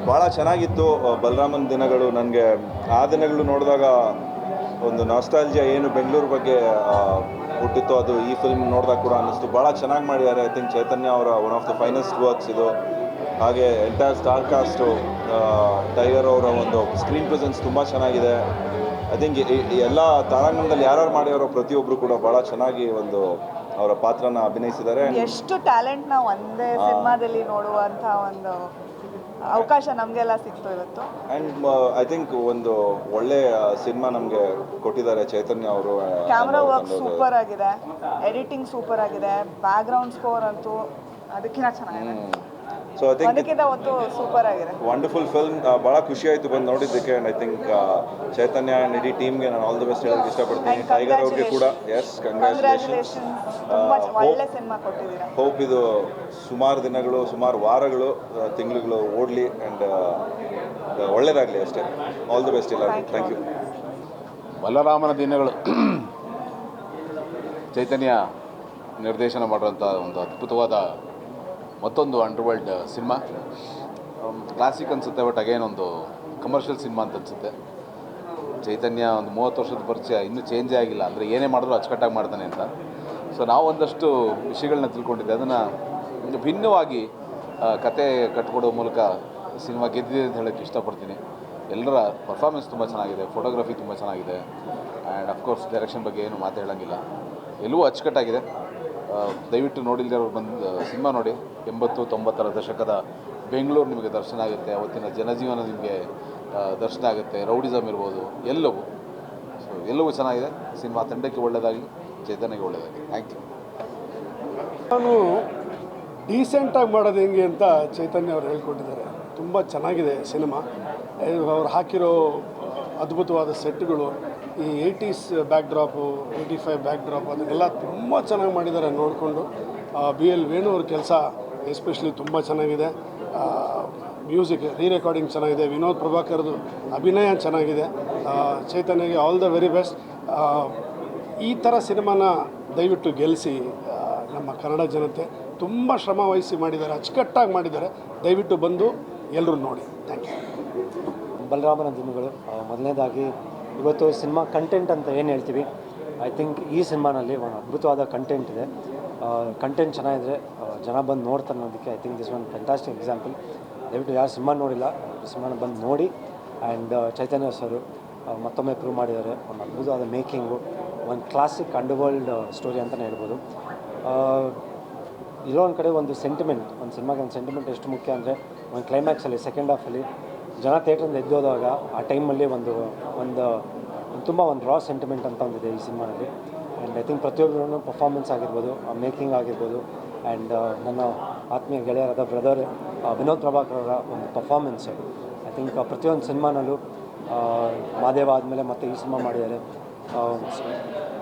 ಭಾಳ ಚೆನ್ನಾಗಿತ್ತು ಬಲರಾಮನ ದಿನಗಳು. ನನಗೆ ಆ ದಿನಗಳು ನೋಡಿದಾಗ ಒಂದು ನಾಸ್ಟಾಲ್ಜಿಯಾ ಏನು ಬೆಂಗಳೂರು ಬಗ್ಗೆ ಹುಟ್ಟಿತ್ತು, ಅದು ಈ ಫಿಲ್ಮ್ ನೋಡಿದಾಗ ಕೂಡ ಅನ್ನಿಸ್ತು. ಭಾಳ ಚೆನ್ನಾಗಿ ಮಾಡಿದ್ದಾರೆ. ಐ ಥಿಂಕ್ ಚೈತನ್ಯ ಅವರ one of the finest works ಇದು. ಹಾಗೆ ಎಂಟೈರ್ ಸ್ಟಾರ್ ಕಾಸ್ಟು, ಟೈಗರ್ ಅವರ ಒಂದು ಸ್ಕ್ರೀನ್ ಪ್ರೆಸೆನ್ಸ್ ತುಂಬ ಚೆನ್ನಾಗಿದೆ. ಐ ಥಿಂಕ್ ಎಲ್ಲ ತಾರಾಗಣದಲ್ಲಿ ಯಾರ್ಯಾರು ಮಾಡ್ಯಾರೋ ಪ್ರತಿಯೊಬ್ಬರು ಕೂಡ ಭಾಳ ಚೆನ್ನಾಗಿ ಒಂದು ಅವರ ಪಾತ್ರನ ಅಭಿನಯಿಸಿದ್ದಾರೆ. ಎಷ್ಟು ಟ್ಯಾಲೆಂಟ್ನ ಒಂದೇ ಸಿನಿಮಾದಲ್ಲಿ ನೋಡುವಂಥ ಒಂದು ಅವಕಾಶ ನಮಗೆಲ್ಲ ಸಿಕ್ತು ಇವತ್ತು. ಆ್ಯಂಡ್ ಐ ಥಿಂಕ್ ಒಂದು ಒಳ್ಳೆ ಸಿನಿಮಾ ನಮಗೆ ಕೊಟ್ಟಿದ್ದಾರೆ ಚೈತನ್ಯ ಅವರು. ಕ್ಯಾಮ್ರಾ ವರ್ಕ್ ಸೂಪರ್ ಆಗಿದೆ, ಎಡಿಟಿಂಗ್ ಸೂಪರ್ ಆಗಿದೆ, ಬ್ಯಾಕ್ಗ್ರೌಂಡ್ ಸ್ಕೋರ್ ಅಂತೂ ಅದಕ್ಕಿಂತ ಚೆನ್ನಾಗಿದೆ. ಸೊ ಐ ಥಿಂಕ್ ಅವತ್ತು ಸೂಪರ್ ಆಗಿದೆ, ವಂಡರ್ಫುಲ್ ಫಿಲ್ಮ್. ಭಾಳ ಖುಷಿ ಆಯಿತು ಬಂದು ನೋಡಿದ್ದಕ್ಕೆ. And I think Chaitanya and ಇಡೀ ಟೀಮ್ಗೆ ನಾನು ಆಲ್ ದಿ ಬೆಸ್ಟ್ ಹೇಳೋಕ್ಕೆ ಇಷ್ಟಪಡ್ತೀನಿ. ಟೈಗರ್ ಅವ್ರಿಗೆ ಕೂಡ ಎಸ್ ಕಂಗ್ರ್ಯಾಚುಲೇಷನ್. ಒಳ್ಳೆ ಸಿನಿಮಾ ಕೊಟ್ಟಿದ್ದೀರಾ. ಹೋಪ್ ಇದು ಸುಮಾರು ದಿನಗಳು, ಸುಮಾರು ವಾರಗಳು, ತಿಂಗಳುಗಳು ಓಡಲಿ ಆ್ಯಂಡ್ ಒಳ್ಳೆಯದಾಗಲಿ ಅಷ್ಟೇ. ಆಲ್ ದಿ ಬೆಸ್ಟ್ ಇಲ್ಲ. Thank you. ಬಲರಾಮನ ದಿನಗಳು ಚೈತನ್ಯ ನಿರ್ದೇಶನ ಮಾಡುವಂಥ ಒಂದು ಅದ್ಭುತವಾದ ಮತ್ತೊಂದು ಅಂಡರ್ವರ್ಲ್ಡ್ ಸಿನಿಮಾ. ಕ್ಲಾಸಿಕ್ ಅನಿಸುತ್ತೆ, ಬಟ್ ಅಗೇನ್ ಒಂದು ಕಮರ್ಷಿಯಲ್ ಸಿನಿಮಾ ಅಂತ ಅನಿಸುತ್ತೆ. ಚೈತನ್ಯ ಒಂದು 30 ವರ್ಷದ ಪರಿಚಯ ಇನ್ನೂ ಚೇಂಜೇ ಆಗಿಲ್ಲ, ಅಂದರೆ ಏನೇ ಮಾಡಿದ್ರು ಅಚ್ಚುಕಟ್ಟಾಗಿ ಮಾಡ್ತಾನೆ ಅಂತ. ಸೊ ನಾವು ಒಂದಷ್ಟು ವಿಷಯಗಳನ್ನ ತಿಳ್ಕೊಂಡಿದ್ದೆ, ಅದನ್ನು ಭಿನ್ನವಾಗಿ ಕತೆ ಕಟ್ಕೊಡೋ ಮೂಲಕ ಸಿನಿಮಾ ಗೆದ್ದಿದೆ ಅಂತ ಹೇಳೋಕ್ಕೆ ಇಷ್ಟಪಡ್ತೀನಿ. ಎಲ್ಲರ ಪರ್ಫಾರ್ಮೆನ್ಸ್ ತುಂಬ ಚೆನ್ನಾಗಿದೆ, ಫೋಟೋಗ್ರಫಿ ತುಂಬ ಚೆನ್ನಾಗಿದೆ, ಆ್ಯಂಡ್ ಅಫ್ಕೋರ್ಸ್ ಡೈರೆಕ್ಷನ್ ಬಗ್ಗೆ ಏನು ಮಾತು ಹೇಳೋಂಗಿಲ್ಲ, ಎಲ್ಲವೂ ಅಚ್ಚುಕಟ್ಟಾಗಿದೆ. ದಯವಿಟ್ಟು ನೋಡಿಲ್ದವ್ರು ಬಂದು ಸಿನಿಮಾ ನೋಡಿ. 80-90ರ ದಶಕದ ಬೆಂಗಳೂರು ನಿಮಗೆ ದರ್ಶನ ಆಗುತ್ತೆ, ಅವತ್ತಿನ ಜನಜೀವನ ನಿಮಗೆ ದರ್ಶನ ಆಗುತ್ತೆ. ರೌಡಿಸಮ್ ಇರ್ಬೋದು, ಎಲ್ಲವೂ. ಸೊ ಎಲ್ಲವೂ ಚೆನ್ನಾಗಿದೆ. ಸಿನಿಮಾ ತಂಡಕ್ಕೆ ಒಳ್ಳೆಯದಾಗಲಿ, ಚೈತನ್ಯಕ್ಕೆ ಒಳ್ಳೆಯದಾಗಲಿ. Thank you. ನಾನು ಡೀಸೆಂಟಾಗಿ ಮಾಡೋದು ಹೆಂಗೆ ಅಂತ ಚೈತನ್ಯ ಅವ್ರು ಹೇಳ್ಕೊಟ್ಟಿದ್ದಾರೆ. ತುಂಬ ಚೆನ್ನಾಗಿದೆ ಸಿನಿಮಾ. ಅವ್ರು ಹಾಕಿರೋ ಅದ್ಭುತವಾದ ಸೆಟ್ಗಳು, ಈ 80s ಬ್ಯಾಕ್ಡ್ರಾಪು, 85 ಬ್ಯಾಕ್ಡ್ರಾಪ್, ಅದನ್ನೆಲ್ಲ ತುಂಬ ಚೆನ್ನಾಗಿ ಮಾಡಿದ್ದಾರೆ. ನೋಡಿಕೊಂಡು BL ವೇಣು ಅವ್ರ ಕೆಲಸ ಎಸ್ಪೆಷಲಿ ತುಂಬ ಚೆನ್ನಾಗಿದೆ. ಮ್ಯೂಸಿಕ್ ರೆಕಾರ್ಡಿಂಗ್ ಚೆನ್ನಾಗಿದೆ. ವಿನೋದ್ ಪ್ರಭಾಕರ್ದು ಅಭಿನಯ ಚೆನ್ನಾಗಿದೆ. ಚೈತನ್ಯಗೆ ಆಲ್ ದ ವೆರಿ ಬೆಸ್ಟ್. ಈ ಥರ ಸಿನಿಮಾನ ದಯವಿಟ್ಟು ಗೆಲ್ಲಿಸಿ. ನಮ್ಮ ಕನ್ನಡ ಜನತೆ ತುಂಬ ಶ್ರಮ ವಹಿಸಿ ಮಾಡಿದ್ದಾರೆ, ಅಚ್ಚುಕಟ್ಟಾಗಿ ಮಾಡಿದ್ದಾರೆ. ದಯವಿಟ್ಟು ಬಂದು ಎಲ್ಲರೂ ನೋಡಿ. Thank you. ಬಲರಾಮನ ದಿನಗಳು. ಮೊದಲನೇದಾಗಿ ಇವತ್ತು ಸಿನಿಮಾ ಕಂಟೆಂಟ್ ಅಂತ ಏನು ಹೇಳ್ತೀವಿ, ಐ ಥಿಂಕ್ ಈ ಸಿನಿಮಾನಲ್ಲಿ ಒಂದು ಅದ್ಭುತವಾದ ಕಂಟೆಂಟ್ ಇದೆ. ಕಂಟೆಂಟ್ ಚೆನ್ನಾಗಿದ್ರೆ ಜನ ಬಂದು ನೋಡ್ತಾರೆ ಅನ್ನೋದಕ್ಕೆ I think this one fantastic example. ದಯವಿಟ್ಟು ಯಾರು ಸಿನಿಮಾ ನೋಡಿಲ್ಲ, ಸಿನಿಮಾನ ಬಂದು ನೋಡಿ. ಆ್ಯಂಡ್ ಚೈತನ್ಯ ಸರು ಮತ್ತೊಮ್ಮೆ ಪ್ರೂವ್ ಮಾಡಿದ್ದಾರೆ. ಒಂದು ಅದ್ಭುತವಾದ ಮೇಕಿಂಗು, ಒಂದು ಕ್ಲಾಸಿಕ್ ಅಂಡರ್ವರ್ಲ್ಡ್ ಸ್ಟೋರಿ ಅಂತಲೇ ಹೇಳ್ಬೋದು. ಇಲ್ಲೋ ಒಂದು ಕಡೆ ಒಂದು ಸೆಂಟಿಮೆಂಟ್, ಒಂದು ಸಿನಿಮಾಗೆ ಒಂದು ಸೆಂಟಿಮೆಂಟ್ ಎಷ್ಟು ಮುಖ್ಯ ಅಂದರೆ, ಒಂದು ಕ್ಲೈಮ್ಯಾಕ್ಸಲ್ಲಿ ಸೆಕೆಂಡ್ ಹಾಫಲ್ಲಿ ಜನ ಥಿಯೇಟ್ರಿಂದ ಎದ್ದೋದಾಗ ಆ ಟೈಮಲ್ಲಿ ಒಂದು ತುಂಬ ಒಂದು ರಾ ಸೆಂಟಿಮೆಂಟ್ ಅಂತ ಒಂದಿದೆ ಈ ಸಿನಿಮಾನಲ್ಲಿ. ಆ್ಯಂಡ್ ಐ ಥಿಂಕ್ ಪ್ರತಿಯೊಬ್ಬರೂ ಪರ್ಫಾರ್ಮೆನ್ಸ್ ಆಗಿರ್ಬೋದು, ಮೇಕಿಂಗ್ ಆಗಿರ್ಬೋದು, ಆ್ಯಂಡ್ ನನ್ನ ಆತ್ಮೀಯ ಗೆಳೆಯರಾದ ಬ್ರದರ್ ವಿನೋದ್ ಪ್ರಭಾಕರ್ ಅವರ ಒಂದು ಪರ್ಫಾರ್ಮೆನ್ಸು ಐ ಥಿಂಕ್ ಪ್ರತಿಯೊಂದು ಸಿನಿಮಾನಲ್ಲೂ ಮಾದೇವ ಆದಮೇಲೆ ಮತ್ತೆ ಈ ಸಿನಿಮಾ ಮಾಡಿದ್ದಾರೆ.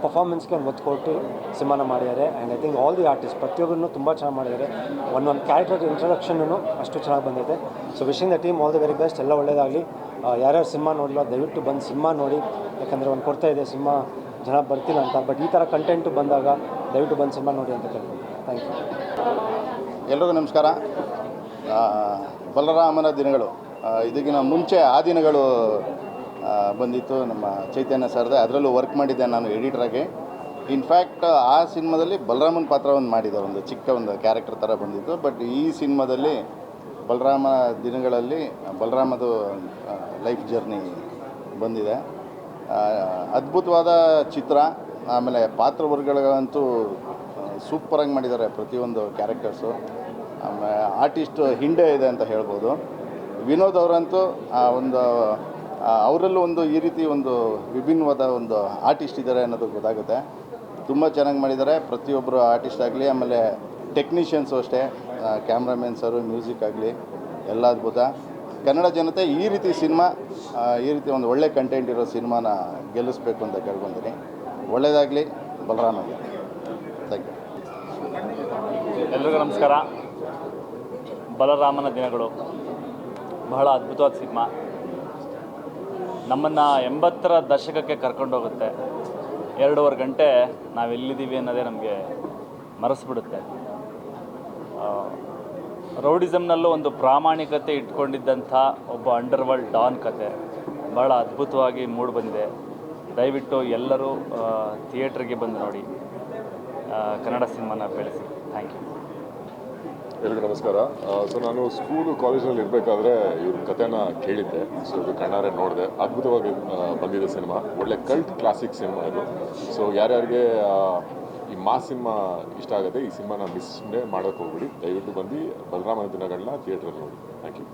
ಪರ್ಫಾರ್ಮೆನ್ಸ್ಗೆ ಒಂದು ಒತ್ತು ಕೊಟ್ಟು ಸಿನಿಮಾನ ಮಾಡಿದ್ದಾರೆ. And I think all the artist ಪ್ರತಿಯೊಬ್ಬರನ್ನು ತುಂಬ ಚೆನ್ನಾಗಿ ಮಾಡಿದ್ದಾರೆ. ಒಂದೊಂದು ಕ್ಯಾರೆಕ್ಟರ್ ಇಂಟ್ರಡಕ್ಷನ್ನು ಅಷ್ಟು ಚೆನ್ನಾಗಿ ಬಂದಿದೆ. So wishing the team all the very best. ಎಲ್ಲ ಒಳ್ಳೆಯದಾಗಲಿ. ಯಾರ್ಯಾರು ಸಿನಿಮಾ ನೋಡಲ್ಲ ದಯವಿಟ್ಟು ಬಂದು ಸಿನಿಮಾ ನೋಡಿ. ಯಾಕಂದರೆ ಒಂದು ಕೊಡ್ತಾ ಇದೆ ಸಿನಿಮಾ ಜನ ಬರ್ತಿಲ್ಲ ಅಂತ, ಬಟ್ ಈ ಥರ ಕಂಟೆಂಟು ಬಂದಾಗ ದಯವಿಟ್ಟು ಬಂದು ಸಿನಿಮಾ ನೋಡಿ ಅಂತ ಕೇಳ್ತೀನಿ. Thank you. ಎಲ್ರಿಗೂ ನಮಸ್ಕಾರ. ಬಲರಾಮನ ದಿನಗಳು ಇದಕ್ಕಿಂತ ಮುಂಚೆ ಆ ದಿನಗಳು ಬಂದಿತ್ತು ನಮ್ಮ ಚೈತನ್ಯ ಸರ್ದೆ. ಅದರಲ್ಲೂ ವರ್ಕ್ ಮಾಡಿದ್ದೆ ನಾನು ಎಡಿಟ್ರಾಗಿ. ಇನ್ಫ್ಯಾಕ್ಟ್ ಆ ಸಿನಿಮಾದಲ್ಲಿ ಬಲರಾಮನ ಪಾತ್ರ ಒಂದು ಮಾಡಿದ್ದೆ, ಒಂದು ಚಿಕ್ಕ ಒಂದು ಕ್ಯಾರೆಕ್ಟರ್ ಥರ ಬಂದಿತ್ತು. ಬಟ್ ಈ ಸಿನಿಮಾದಲ್ಲಿ ಬಲರಾಮ ದಿನಗಳಲ್ಲಿ ಬಲರಾಮದು ಲೈಫ್ ಜರ್ನಿ ಬಂದಿದೆ. ಅದ್ಭುತವಾದ ಚಿತ್ರ. ಆಮೇಲೆ ಪಾತ್ರವರ್ಗಗಳಂತೂ ಸೂಪರಾಗಿ ಮಾಡಿದ್ದಾರೆ ಪ್ರತಿಯೊಂದು ಕ್ಯಾರೆಕ್ಟರ್ಸು. ಆಮೇಲೆ ಆರ್ಟಿಸ್ಟ್ ಹಿಂಡೆ ಇದೆ ಅಂತ ಹೇಳ್ಬೋದು. ವಿನೋದ್ ಅವರಂತೂ ಒಂದು ಅವರಲ್ಲೂ ಒಂದು ಈ ರೀತಿ ಒಂದು ವಿಭಿನ್ನವಾದ ಒಂದು ಆರ್ಟಿಸ್ಟ್ ಇದ್ದಾರೆ ಅನ್ನೋದು ಗೊತ್ತಾಗುತ್ತೆ. ತುಂಬ ಚೆನ್ನಾಗಿ ಮಾಡಿದ್ದಾರೆ ಪ್ರತಿಯೊಬ್ಬರು ಆರ್ಟಿಸ್ಟ್ ಆಗಲಿ, ಆಮೇಲೆ ಟೆಕ್ನಿಷಿಯನ್ಸು ಅಷ್ಟೇ, ಕ್ಯಾಮ್ರಾಮೆನ್ಸರು, ಮ್ಯೂಸಿಕ್ ಆಗಲಿ ಎಲ್ಲ ಅದ್ಭುತ. ಕನ್ನಡ ಜನತೆ ಈ ರೀತಿ ಸಿನಿಮಾ, ಈ ರೀತಿ ಒಂದು ಒಳ್ಳೆ ಕಂಟೆಂಟ್ ಇರೋ ಸಿನಿಮಾನ ಗೆಲ್ಲಿಸ್ಬೇಕು ಅಂತ ಕೇಳ್ಕೊತೀನಿ. ಒಳ್ಳೆಯದಾಗಲಿ ಬಲರಾಮಗೆ. Thank you. ಎಲ್ರಿಗೂ ನಮಸ್ಕಾರ. ಬಲರಾಮನ ದಿನಗಳು ಬಹಳ ಅದ್ಭುತವಾದ ಸಿನಿಮಾ. ನಮ್ಮನ್ನು 80ರ ದಶಕಕ್ಕೆ ಕರ್ಕೊಂಡೋಗುತ್ತೆ. 2.5 ಗಂಟೆ ನಾವೆಲ್ಲಿದ್ದೀವಿ ಅನ್ನೋದೇ ನಮಗೆ ಮರೆಸ್ಬಿಡುತ್ತೆ. ರೌಡಿಸಮ್ನಲ್ಲೂ ಒಂದು ಪ್ರಾಮಾಣಿಕತೆ ಇಟ್ಕೊಂಡಿದ್ದಂಥ ಒಬ್ಬ ಅಂಡರ್ವರ್ಲ್ಡ್ ಡಾನ್ ಕತೆ ಭಾಳ ಅದ್ಭುತವಾಗಿ ಮೂಡಿ ಬಂದಿದೆ. ದಯವಿಟ್ಟು ಎಲ್ಲರೂ ಥಿಯೇಟ್ರಿಗೆ ಬಂದು ನೋಡಿ, ಕನ್ನಡ ಸಿನಿಮಾನ ಬೆಳೆಸಿ. Thank you. ಎಲ್ರಿಗೂ ನಮಸ್ಕಾರ. ಸೊ ನಾನು ಸ್ಕೂಲು ಕಾಲೇಜಲ್ಲಿ ಇರಬೇಕಾದ್ರೆ ಇವ್ರ ಕಥೆನ ಕೇಳಿದ್ದೆ. ಸೊ ಇದು ಕಣ್ಣಾರೆ ನೋಡಿದೆ. ಅದ್ಭುತವಾಗಿ ಬಂದಿದೆ ಸಿನಿಮಾ. ಒಳ್ಳೆ ಕಲ್ಟ್ ಕ್ಲಾಸಿಕ್ ಸಿನಿಮಾ ಇದು. ಸೊ ಯಾರ್ಯಾರಿಗೆ ಈ ಮಾಸ್ ಸಿನಿಮಾ ಇಷ್ಟ ಆಗುತ್ತೆ, ಈ ಸಿನಿಮಾನ ಮಿಸ್ನೇ ಮಾಡೋಕ್ಕೆ ಹೋಗ್ಬಿಡಿ. ದಯವಿಟ್ಟು ಬಂದು ಬಲರಾಮನ ದಿನಗಳನ್ನ ಥಿಯೇಟ್ರಲ್ಲಿ ನೋಡಿ. Thank you.